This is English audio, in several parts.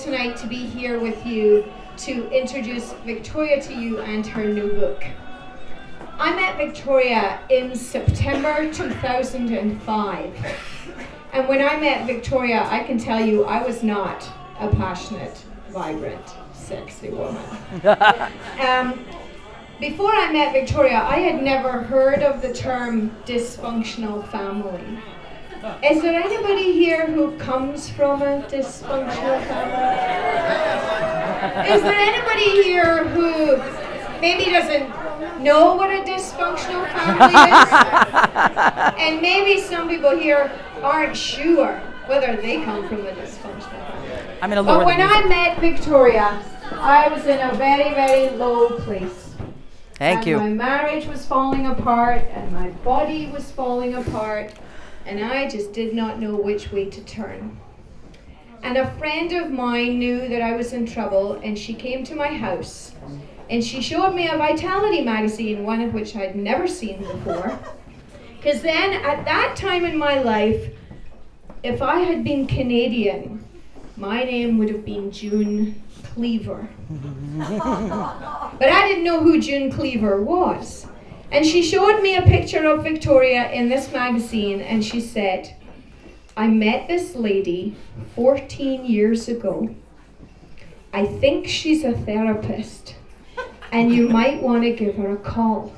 tonight to be here with you to introduce Victoria to you and her new book. I met Victoria in September 2005. And when I met Victoria, I can tell you I was not a passionate, vibrant, sexy woman. Before I met Victoria, I had never heard of the term dysfunctional family. Is there anybody here who comes from a dysfunctional family? Is there anybody here who maybe doesn't know what a dysfunctional family is? And maybe some people here aren't sure whether they come from a dysfunctional family. But when I met Victoria, I was in a very, very low place. Thank you. My marriage was falling apart and my body was falling apart, and I just did not know which way to turn. And a friend of mine knew that I was in trouble, and she came to my house and she showed me a Vitality magazine, one of which I'd never seen before. Because then at that time in my life, if I had been Canadian, my name would have been June Cleaver. But I didn't know who June Cleaver was. And she showed me a picture of Victoria in this magazine, and she said, I met this lady 14 years ago. I think she's a therapist, and you might want to give her a call.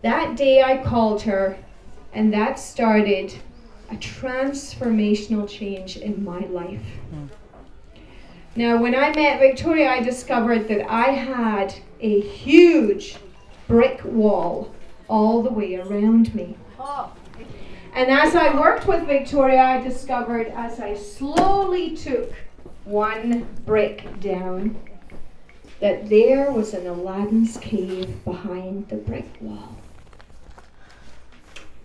That day I called her, and that started a transformational change in my life. Now, when I met Victoria, I discovered that I had a huge brick wall all the way around me. And as I worked with Victoria, I discovered as I slowly took one brick down, that there was an Aladdin's cave behind the brick wall.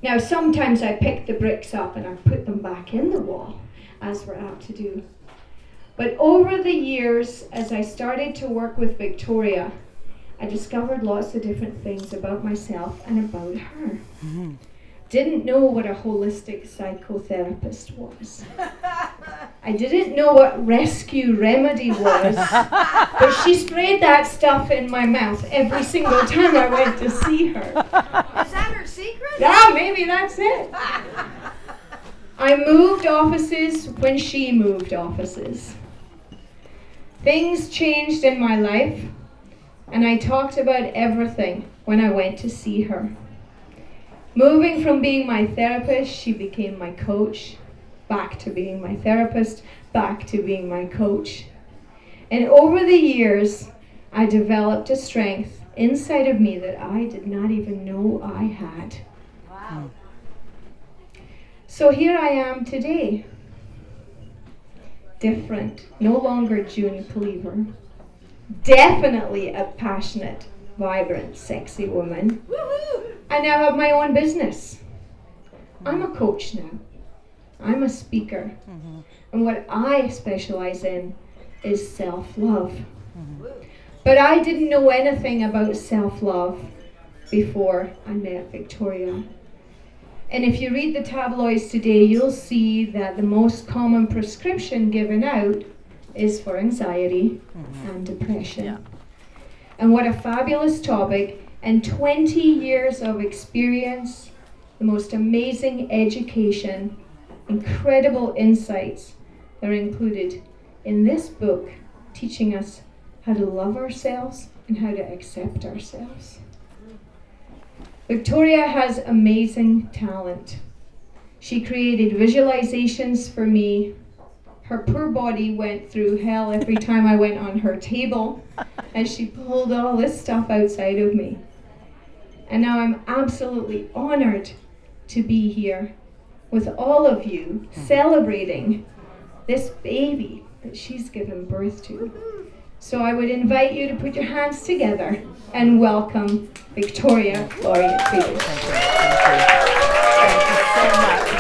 Now, sometimes I picked the bricks up and I put them back in the wall, as we're apt to do. But over the years, as I started to work with Victoria, I discovered lots of different things about myself and about her. Mm-hmm. Didn't know what a holistic psychotherapist was. I didn't know what rescue remedy was, but she sprayed that stuff in my mouth every single time I went to see her. Is that her secret? Yeah, maybe that's it. I moved offices when she moved offices. Things changed in my life, and I talked about everything when I went to see her. Moving from being my therapist, she became my coach, back to being my therapist, back to being my coach. And over the years, I developed a strength inside of me that I did not even know I had. Wow. So here I am today. Different, no longer June Cleaver. Definitely a passionate, vibrant, sexy woman. Woo-hoo! I now have my own business. I'm a coach now. I'm a speaker. Mm-hmm. And what I specialize in is self-love. Mm-hmm. But I didn't know anything about self-love before I met Victoria. And if you read the tabloids today, you'll see that the most common prescription given out is for anxiety and depression. Yeah. And what a fabulous topic, and 20 years of experience, the most amazing education, incredible insights that are included in this book, teaching us how to love ourselves and how to accept ourselves. Victoria has amazing talent. She created visualizations for me. Her poor body went through hell every time I went on her table, and she pulled all this stuff outside of me. And now I'm absolutely honored to be here with all of you celebrating this baby that she's given birth to. So I would invite you to put your hands together and welcome Victoria Laureate Peters. Thank you so much.